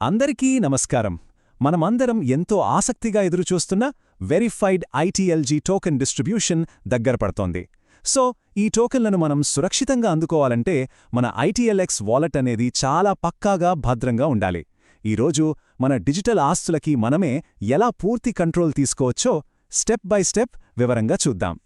అందరికీ నమస్కారం. మనమందరం ఎంతో ఆసక్తిగా ఎదురుచూస్తున్న వెరిఫైడ్ ఐటీఎల్జీ టోకెన్ డిస్ట్రిబ్యూషన్ దగ్గర పడుతోంది. సో ఈ టోకెన్లను మనం సురక్షితంగా అందుకోవాలంటే మన ఐటీఎల్ఎక్స్ వాలెట్ అనేది చాలా పక్కాగా భద్రంగా ఉండాలి. ఈరోజు మన డిజిటల్ ఆస్తులకి మనమే ఎలా పూర్తి కంట్రోల్ తీసుకోవచ్చో స్టెప్ బై స్టెప్ వివరంగా చూద్దాం.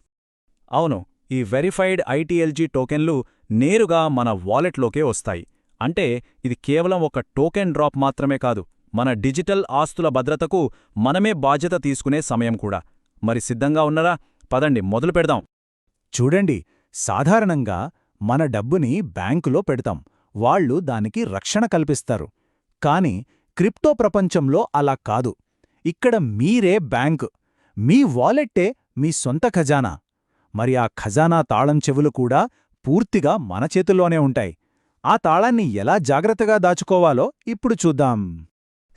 అవును, ఈ వెరిఫైడ్ ఐటీఎల్జీ టోకెన్లు నేరుగా మన వాలెట్లోకే వస్తాయి. అంటే ఇది కేవలం ఒక టోకెన్ డ్రాప్ మాత్రమే కాదు, మన డిజిటల్ ఆస్తుల భద్రతకు మనమే బాధ్యత తీసుకునే సమయం కూడా. మరి సిద్ధంగా ఉన్నరా? పదండి మొదలు పెడదాం. చూడండి, సాధారణంగా మన డబ్బుని బ్యాంకులో పెడతాం, వాళ్ళు దానికి రక్షణ కల్పిస్తారు. కాని క్రిప్టో ప్రపంచంలో అలా కాదు. ఇక్కడ మీరే బ్యాంకు, మీ వాలెట్టే మీ సొంత ఖజానా. మరి ఆ ఖజానా తాళం చెవులు కూడా పూర్తిగా మన చేతుల్లోనే ఉంటాయి. ఆ తాళాన్ని ఎలా జాగ్రత్తగా దాచుకోవాలో ఇప్పుడు చూద్దాం.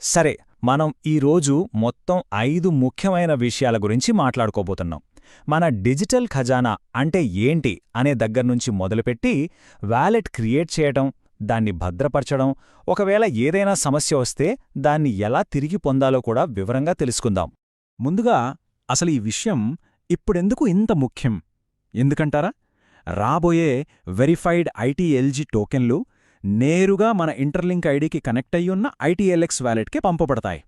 సరే, మనం ఈరోజు మొత్తం 5 ముఖ్యమైన విషయాల గురించి మాట్లాడుకోబోతున్నాం. మన డిజిటల్ ఖజానా అంటే ఏంటి అనే దగ్గర్నుంచి మొదలుపెట్టి వాలెట్ క్రియేట్ చేయటం, దాన్ని భద్రపరచడం, ఒకవేళ ఏదైనా సమస్య వస్తే దాన్ని ఎలా తిరిగి పొందాలో కూడా వివరంగా తెలుసుకుందాం. ముందుగా అసలు ఈ విషయం ఇప్పుడెందుకు ఇంత ముఖ్యం ఎందుకంటారా? రాబోయే వెరిఫైడ్ ఐటీఎల్జీ టోకెన్లు నేరుగా మన ఇంటర్లింక్ ఐడికి కనెక్ట్ అయ్యున్న ఐటీఎల్ఎక్స్ వ్యాలెట్కే పంపబడతాయి.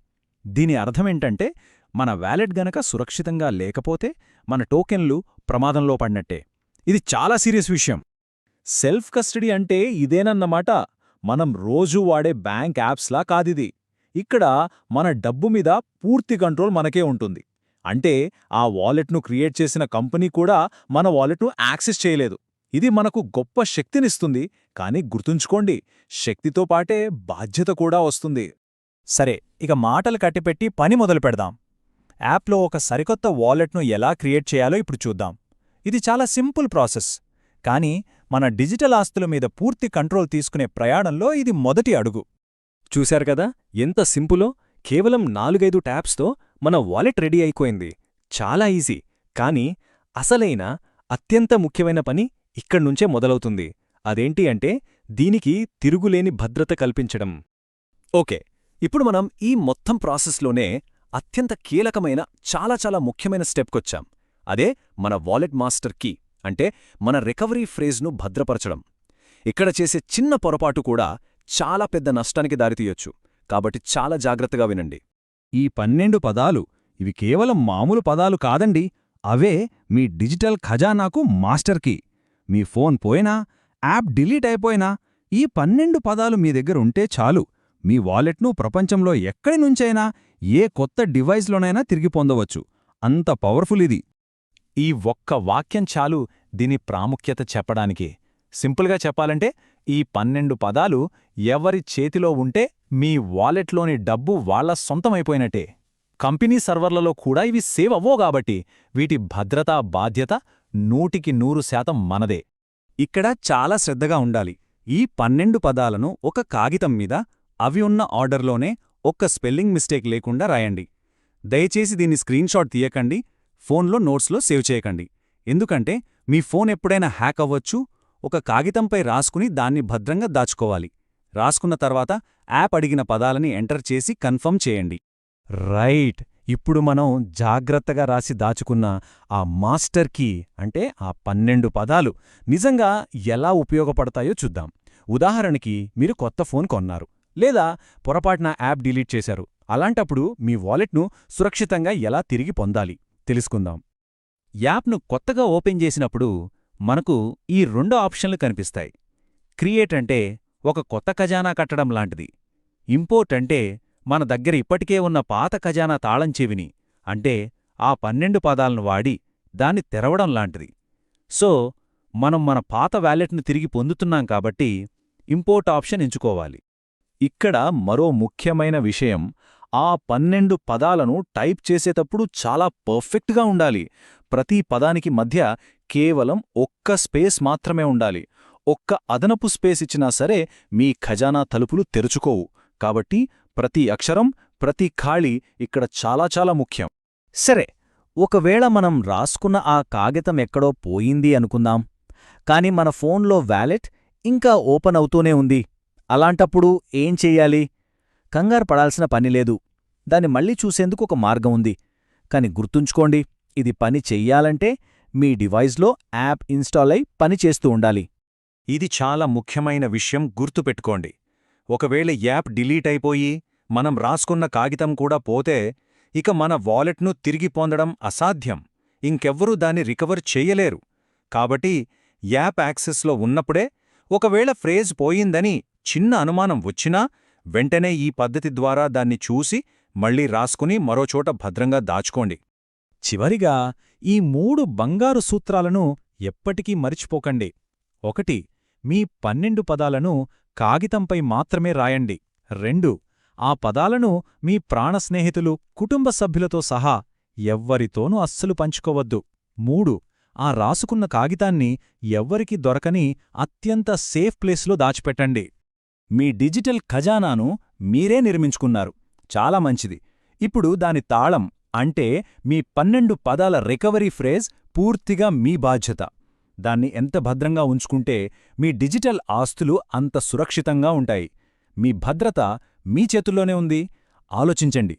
దీని అర్థమేంటంటే, మన వ్యాలెట్ గనక సురక్షితంగా లేకపోతే మన టోకెన్లు ప్రమాదంలో పడినట్టే. ఇది చాలా సీరియస్ విషయం. సెల్ఫ్ కస్టడీ అంటే ఇదేనన్నమాట. మనం రోజూ వాడే బ్యాంక్ యాప్స్లా కాదిది. ఇక్కడ మన డబ్బు మీద పూర్తి కంట్రోల్ మనకే ఉంటుంది. అంటే ఆ వాలెట్ను క్రియేట్ చేసిన కంపెనీ కూడా మన వాలెట్ను యాక్సెస్ చేయలేదు. ఇది మనకు గొప్ప శక్తినిస్తుంది, కానీ గుర్తుంచుకోండి, శక్తితో పాటే బాధ్యత కూడా వస్తుంది. సరే, ఇక మాటలు కట్టిపెట్టి పని మొదలు పెడదాం. యాప్లో ఒక సరికొత్త వాలెట్ను ఎలా క్రియేట్ చేయాలో ఇప్పుడు చూద్దాం. ఇది చాలా సింపుల్ ప్రాసెస్, కానీ మన డిజిటల్ ఆస్తుల మీద పూర్తి కంట్రోల్ తీసుకునే ప్రయాణంలో ఇది మొదటి అడుగు. చూశారు కదా ఎంత సింపులో! కేవలం 4-5 ట్యాప్స్తో మన వాలెట్ రెడీ అయిపోయింది. చాలా ఈజీ. కానీ అసలైన అత్యంత ముఖ్యమైన పని ఇక్కడ్నుంచే మొదలవుతుంది. అదేంటి అంటే, దీనికి తిరుగులేని భద్రత కల్పించడం. ఓకే, ఇప్పుడు మనం ఈ మొత్తం ప్రాసెస్లోనే అత్యంత కీలకమైన చాలా ముఖ్యమైన స్టెప్కొచ్చాం. అదే మన వాలెట్ మాస్టర్ కీ, అంటే మన రికవరీ ఫ్రేజ్ను భద్రపరచడం. ఇక్కడ చేసే చిన్న పొరపాటు కూడా చాలా పెద్ద నష్టానికి దారితీయొచ్చు. కాబట్టి చాలా జాగ్రత్తగా వినండి. ఈ 12 పదాలు ఇవి కేవలం మామూలు పదాలు కాదండి. అవే మీ డిజిటల్ ఖజానాకు మాస్టర్ కీ. మీ ఫోన్ పోయినా, యాప్ డిలీట్ అయిపోయినా ఈ 12 పదాలు మీ దగ్గరుంటే చాలు, మీ వాలెట్ను ప్రపంచంలో ఎక్కడి నుంచైనా ఏ కొత్త డివైస్లోనైనా తిరిగి పొందవచ్చు. అంత పవర్ఫుల్ ఇది. ఈ ఒక్క వాక్యం చాలు దీని ప్రాముఖ్యత చెప్పడానికి. సింపుల్గా చెప్పాలంటే, ఈ 12 పదాలు ఎవరి చేతిలో ఉంటే మీ వాలెట్లోని డబ్బు వాళ్ల సొంతమైపోయినట్టే. కంపెనీ సర్వర్లలో కూడా ఇవి సేవ్ అవ్వోగాబట్టి వీటి భద్రతా బాధ్యత 100% మనదే. ఇక్కడ చాలా శ్రద్ధగా ఉండాలి. ఈ 12 పదాలను ఒక కాగితం మీద అవి ఉన్న ఆర్డర్లోనే ఒక్క స్పెల్లింగ్ మిస్టేక్ లేకుండా రాయండి. దయచేసి దీన్ని స్క్రీన్షాట్ తీయకండి, ఫోన్లో నోట్స్లో సేవ్ చేయకండి. ఎందుకంటే మీ ఫోన్ ఎప్పుడైనా హ్యాక్ అవ్వచ్చు. ఒక కాగితంపై రాసుకుని దాన్ని భద్రంగా దాచుకోవాలి. రాసుకున్న తర్వాత యాప్ అడిగిన పదాలని ఎంటర్ చేసి కన్ఫర్మ్ చేయండి. రైట్, ఇప్పుడు మనం జాగ్రత్తగా రాసి దాచుకున్న ఆ మాస్టర్ కీ అంటే ఆ 12 పదాలు నిజంగా ఎలా ఉపయోగపడతాయో చూద్దాం. ఉదాహరణకి, మీరు కొత్త ఫోన్ కొన్నారు, లేదా పొరపాటున యాప్ డిలీట్ చేశారు. అలాంటప్పుడు మీ వాలెట్ను సురక్షితంగా ఎలా తిరిగి పొందాలి తెలుసుకుందాం. యాప్ను కొత్తగా ఓపెన్ చేసినప్పుడు మనకు ఈ 2 ఆప్షన్లు కనిపిస్తాయి. క్రియేట్ అంటే ఒక కొత్త ఖజానా కట్టడం లాంటిది. ఇంపోర్ట్ అంటే మన దగ్గర ఇప్పటికే ఉన్న పాత ఖజానా తాళం చెవిని, అంటే ఆ 12 పదాలను వాడి దాన్ని తెరవడం లాంటిది. సో మనం మన పాత వాలెట్ను తిరిగి పొందుతున్నాం కాబట్టి ఇంపోర్ట్ ఆప్షన్ ఎంచుకోవాలి. ఇక్కడ మరో ముఖ్యమైన విషయం, ఆ 12 పదాలను టైప్ చేసేటప్పుడు చాలా పర్ఫెక్ట్గా ఉండాలి. ప్రతి పదానికి మధ్య కేవలం ఒక్క స్పేస్ మాత్రమే ఉండాలి. ఒక్క అదనపు స్పేస్ ఇచ్చినా సరే మీ ఖజానా తలుపులు తెరుచుకోవు. కాబట్టి ప్రతి అక్షరం, ప్రతి ఖాళీ ఇక్కడ చాలా ముఖ్యం. సరే, ఒకవేళ మనం రాసుకున్న ఆ కాగితం ఎక్కడో పోయింది అనుకుందాం, కాని మన ఫోన్లో వాలెట్ ఇంకా ఓపెన్ అవుతూనే ఉంది. అలాంటప్పుడు ఏం చెయ్యాలి? కంగారు పడాల్సిన పనిలేదు. దాన్ని మళ్ళీ చూసేందుకు ఒక మార్గం ఉంది. కాని గుర్తుంచుకోండి, ఇది పని చెయ్యాలంటే మీ డివైస్లో యాప్ ఇన్స్టాల్ అయి పనిచేస్తూ ఉండాలి. ఇది చాలా ముఖ్యమైన విషయం గుర్తుపెట్టుకోండి. ఒకవేళ యాప్ డిలీట్ అయిపోయి మనం రాసుకున్న కాగితం కూడా పోతే ఇక మన వాలెట్ను తిరిగి పొందడం అసాధ్యం. ఇంకెవ్వరూ దాన్ని రికవర్ చెయ్యలేరు. కాబట్టి యాప్ యాక్సెస్లో ఉన్నప్పుడే ఒకవేళ ఫ్రేజ్ పోయిందని చిన్న అనుమానం వచ్చినా వెంటనే ఈ పద్ధతి ద్వారా దాన్ని చూసి మళ్ళీ రాసుకుని మరోచోట భద్రంగా దాచుకోండి. చివరిగా ఈ 3 బంగారు సూత్రాలను ఎప్పటికీ మరిచిపోకండి. 1. మీ 12 పదాలను కాగితంపై మాత్రమే రాయండి. 2. ఆ పదాలను మీ ప్రాణస్నేహితులు, కుటుంబ సభ్యులతో సహా ఎవ్వరితోనూ అస్సలు పంచుకోవద్దు. 3. ఆ రాసుకున్న కాగితాన్ని ఎవ్వరికీ దొరకని అత్యంత సేఫ్ ప్లేస్లో దాచిపెట్టండి. మీ డిజిటల్ ఖజానాను మీరే నిర్మించుకున్నారు. చాలా మంచిది. ఇప్పుడు దాని తాళం అంటే మీ 12 పదాల రికవరీ ఫ్రేజ్ పూర్తిగా మీ బాధ్యత. దాన్ని ఎంత భద్రంగా ఉంచుకుంటే మీ డిజిటల్ ఆస్తులు అంత సురక్షితంగా ఉంటాయి. మీ భద్రత మీ చేతుల్లోనే ఉంది. ఆలోచించండి.